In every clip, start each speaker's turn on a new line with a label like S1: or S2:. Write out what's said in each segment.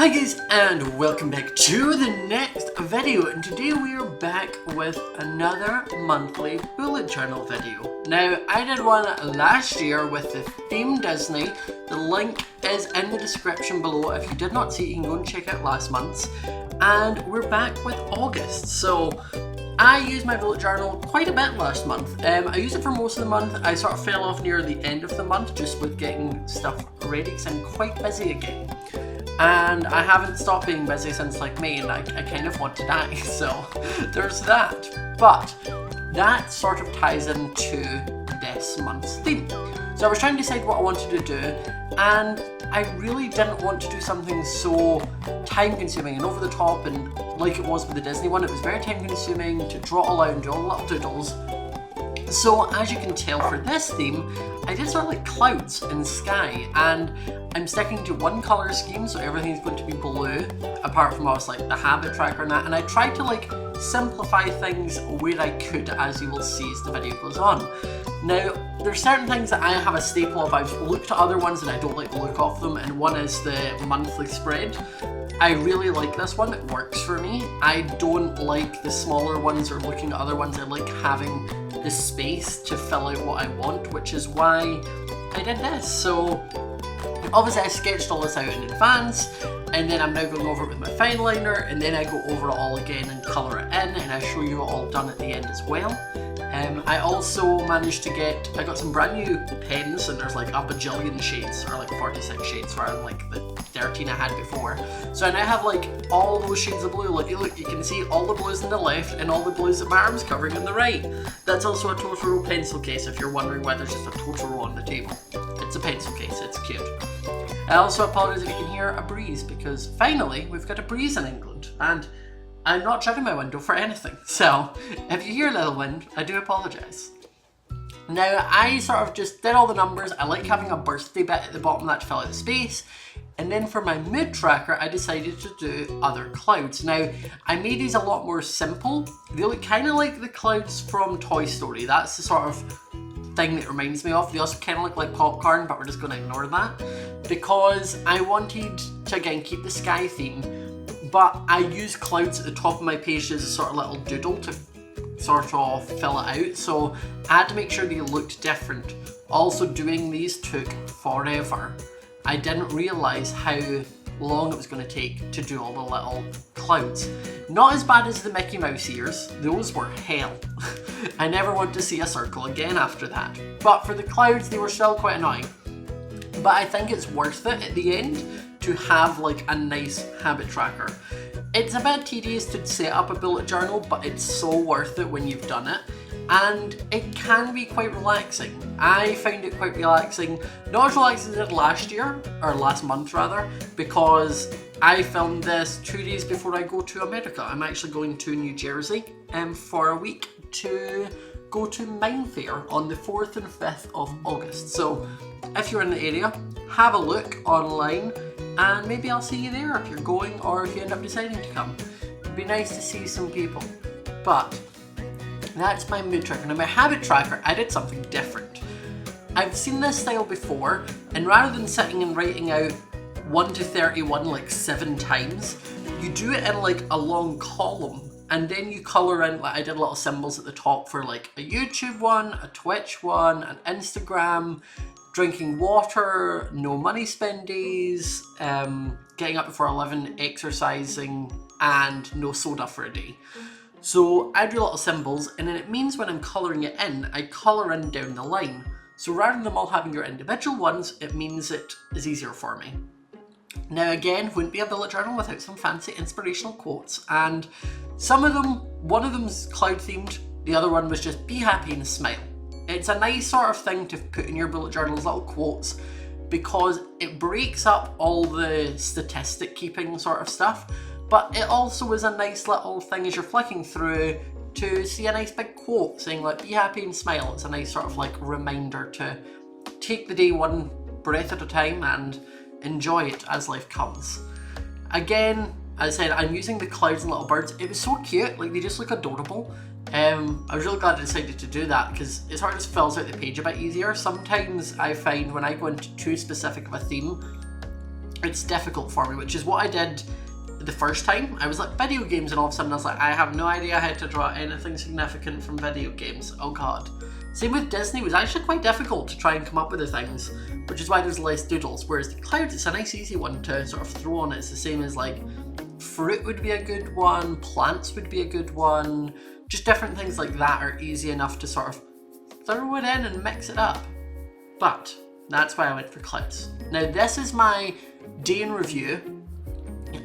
S1: Hi guys, and welcome back to the next video, and today we are back with another monthly bullet journal video. Now, I did one last year with the theme Disney. The link is in the description below. If you did not see it, you can go and check out last month's. And we're back with August. So I used my bullet journal quite a bit last month. I used it for most of the month. I sort of fell off near the end of the month just with getting stuff ready because I'm quite busy again. And I haven't stopped being busy since like May, and I kind of want to die, so there's that. But that sort of ties into this month's theme. So I was trying to decide what I wanted to do, and I really didn't want to do something so time consuming and over the top, and like it was with the Disney one, it was very time consuming to draw all out and do all the little doodles. So as you can tell for this theme, I did sort of like clouds and sky, and I'm sticking to one colour scheme, so everything's going to be blue, apart from obviously like the habit tracker and that, and I tried to like simplify things where I could, as you will see as the video goes on. Now, there's certain things that I have a staple of. I've looked at other ones and I don't like the look of them, and one is the monthly spread. I really like this one, it works for me. I don't like the smaller ones or looking at other ones. I like having the space to fill out what I want, which is why I did this. So obviously I sketched all this out in advance, and then I'm now going over it with my fine liner, and then I go over it all again and colour it in, and I show you it all done at the end as well. I also managed to I got some brand new pens, and there's like a bajillion shades, or like 46 shades rather than like the 13 I had before. So I now have like all those shades of blue. Look, you can see all the blues on the left and all the blues that my arm's covering on the right. That's also a Totoro pencil case, if you're wondering why there's just a Totoro on the table. It's a pencil case, it's cute. I also apologise if you can hear a breeze, because finally we've got a breeze in England, and I'm not shutting my window for anything, so if you hear a little wind, I do apologise. Now, I sort of just did all the numbers. I like having a birthday bit at the bottom that to fill out the space. And then for my mood tracker, I decided to do other clouds. Now, I made these a lot more simple. They look kind of like the clouds from Toy Story. That's the sort of thing that reminds me of. They also kind of look like popcorn, but we're just going to ignore that, because I wanted to, again, keep the sky theme. But I used clouds at the top of my page as a sort of little doodle to sort of fill it out. So I had to make sure they looked different. Also, doing these took forever. I didn't realise how long it was going to take to do all the little clouds. Not as bad as the Mickey Mouse ears. Those were hell. I never want to see a circle again after that. But for the clouds, they were still quite annoying. But I think it's worth it at the end to have like a nice habit tracker. It's a bit tedious to set up a bullet journal, but it's so worth it when you've done it. And it can be quite relaxing. I found it quite relaxing. Not as relaxing as I did last year, or last month rather, because I filmed this 2 days before I go to America. I'm actually going to New Jersey for a week to go to Mine Fair on the 4th and 5th of August. So if you're in the area, have a look online, and maybe I'll see you there if you're going, or if you end up deciding to come. It'd be nice to see some people. But that's my mood tracker. Now my habit tracker, I did something different. I've seen this style before, and rather than sitting and writing out 1 to 31 like 7 times, you do it in like a long column, and then you colour in, like I did little symbols at the top for like a YouTube one, a Twitch one, an Instagram, drinking water, no money spendies, getting up before 11, exercising, and no soda for a day. So I do little symbols, and then it means when I'm colouring it in, I colour in down the line. So rather than them all having your individual ones, it means it is easier for me. Now again, wouldn't be a bullet journal without some fancy inspirational quotes, and some of them, one of them's cloud themed, the other one was just be happy and smile. It's a nice sort of thing to put in your bullet journals, little quotes, because it breaks up all the statistic keeping sort of stuff, but it also is a nice little thing as you're flicking through to see a nice big quote saying like be happy and smile. It's a nice sort of like reminder to take the day one breath at a time and enjoy it as life comes. Again, as I said, I'm using the clouds and little birds. It was so cute, like they just look adorable. I was really glad I decided to do that, because it sort of just fills out the page a bit easier. Sometimes I find when I go into too specific of a theme, it's difficult for me, which is what I did the first time. I was like, video games, and all of a sudden I was like, I have no idea how to draw anything significant from video games. Oh god. Same with Disney. It was actually quite difficult to try and come up with the things, which is why there's less doodles. Whereas the clouds, it's a nice easy one to sort of throw on. It's the same as like fruit would be a good one, plants would be a good one. Just different things like that are easy enough to sort of throw it in and mix it up. But that's why I went for clouds. Now this is my day in review,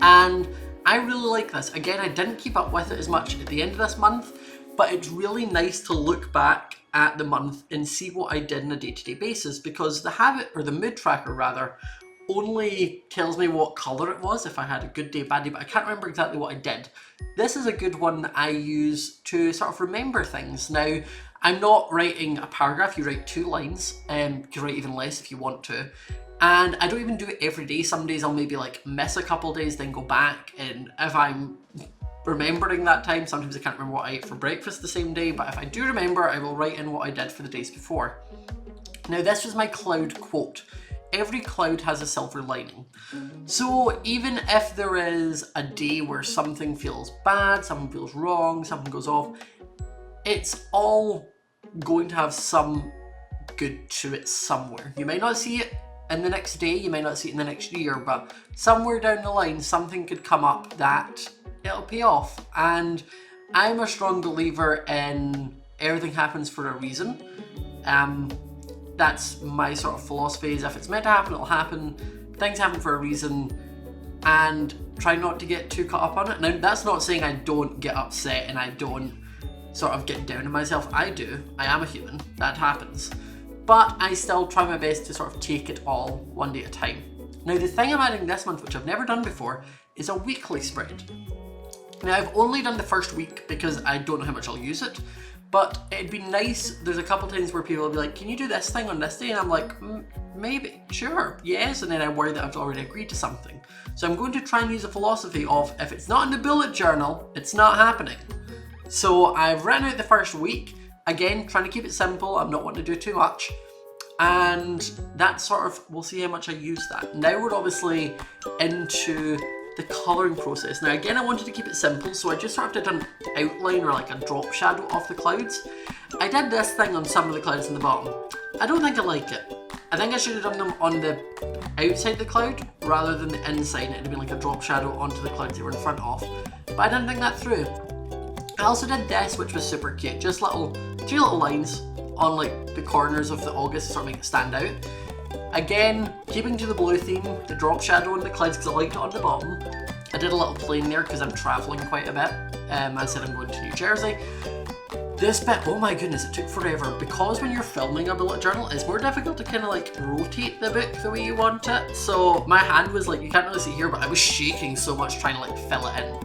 S1: and I really like this. Again, I didn't keep up with it as much at the end of this month, but it's really nice to look back at the month and see what I did on a day-to-day basis, because the habit, or the mood tracker rather, only tells me what colour it was if I had a good day, bad day, but I can't remember exactly what I did. This is a good one that I use to sort of remember things. Now, I'm not writing a paragraph, you write 2 lines, you can write even less if you want to. And I don't even do it every day. Some days I'll maybe like miss a couple days, then go back, and if I'm remembering that time, sometimes I can't remember what I ate for breakfast the same day, but if I do remember, I will write in what I did for the days before. Now this was my cloud quote. Every cloud has a silver lining. So even if there is a day where something feels bad, something feels wrong, something goes off, it's all going to have some good to it somewhere. You may not see it in the next day, you may not see it in the next year, but somewhere down the line something could come up that it'll pay off. And I'm a strong believer in everything happens for a reason. That's my sort of philosophy, is if it's meant to happen, it'll happen. Things happen for a reason, and try not to get too caught up on it. Now that's not saying I don't get upset and I don't sort of get down on myself. I do. I am a human. That happens. But I still try my best to sort of take it all one day at a time. Now the thing I'm adding this month, which I've never done before, is a weekly spread. Now I've only done the first week because I don't know how much I'll use it, but it'd be nice. There's a couple times where people will be like, can you do this thing on this day? And I'm like, maybe, sure, yes. And then I worry that I've already agreed to something. So I'm going to try and use a philosophy of, if it's not in the bullet journal, it's not happening. So I've written out the first week. Again, trying to keep it simple. I'm not wanting to do too much. And that sort of, we'll see how much I use that. Now we're obviously into the colouring process. Now again, I wanted to keep it simple, so I just sort of did an outline or like a drop shadow of the clouds. I did this thing on some of the clouds in the bottom. I don't think I like it. I think I should have done them on the outside of the cloud rather than the inside. It would have been like a drop shadow onto the clouds they were in front of. But I didn't think that through. I also did this, which was super cute. Just 3 little lines on like the corners of the August to sort of make it stand out. Again, keeping to the blue theme, the drop shadow on the clouds because I liked it on the bottom. I did a little plane there because I'm travelling quite a bit. I said I'm going to New Jersey. This bit, oh my goodness, it took forever, because when you're filming a bullet journal, it's more difficult to kind of like rotate the book the way you want it. So my hand was like, you can't really see here, but I was shaking so much trying to like fill it in.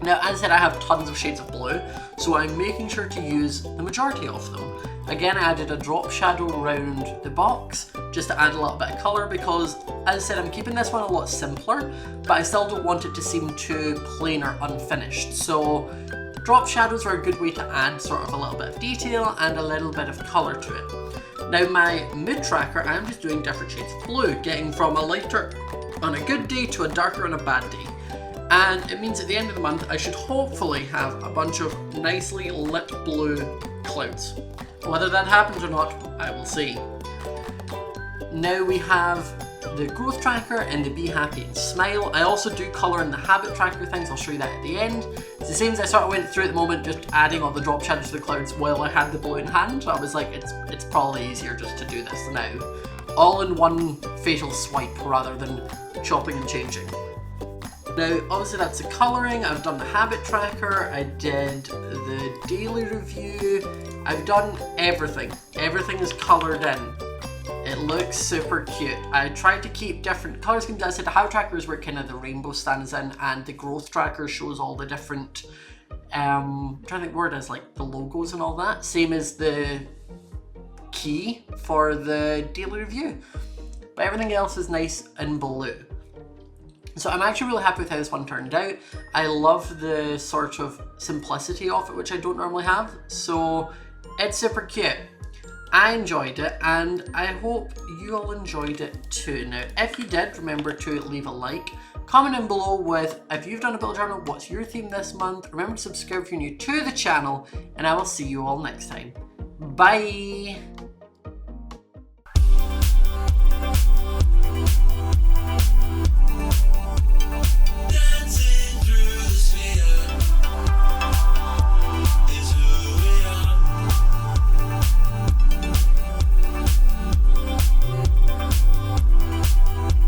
S1: Now, as I said, I have tons of shades of blue, so I'm making sure to use the majority of them. Again, I added a drop shadow around the box just to add a little bit of colour, because, as I said, I'm keeping this one a lot simpler, but I still don't want it to seem too plain or unfinished. So drop shadows are a good way to add sort of a little bit of detail and a little bit of colour to it. Now my mood tracker, I'm just doing different shades of blue, getting from a lighter on a good day to a darker on a bad day. And it means at the end of the month, I should hopefully have a bunch of nicely lit blue clouds. Whether that happens or not, I will see. Now we have the growth tracker and the be happy and smile. I also do colour in the habit tracker things. I'll show you that at the end. It's the same as I sort of went through at the moment, just adding all the drop shadows to the clouds while I had the blue in hand. I was like, it's probably easier just to do this now. All in one facial swipe rather than chopping and changing. Now, obviously that's the colouring. I've done the habit tracker, I did the daily review, I've done everything. Everything is coloured in. It looks super cute. I tried to keep different colour schemes. As I said, the habit tracker is where kind of the rainbow stands in, and the growth tracker shows all the different, I'm trying to think where it is, like the logos and all that. Same as the key for the daily review. But everything else is nice in blue. So I'm actually really happy with how this one turned out. I love the sort of simplicity of it, which I don't normally have. So it's super cute. I enjoyed it, and I hope you all enjoyed it too. Now, if you did, remember to leave a like, comment in below with if you've done a bullet journal, what's your theme this month. Remember to subscribe if you're new to the channel, and I will see you all next time. Bye!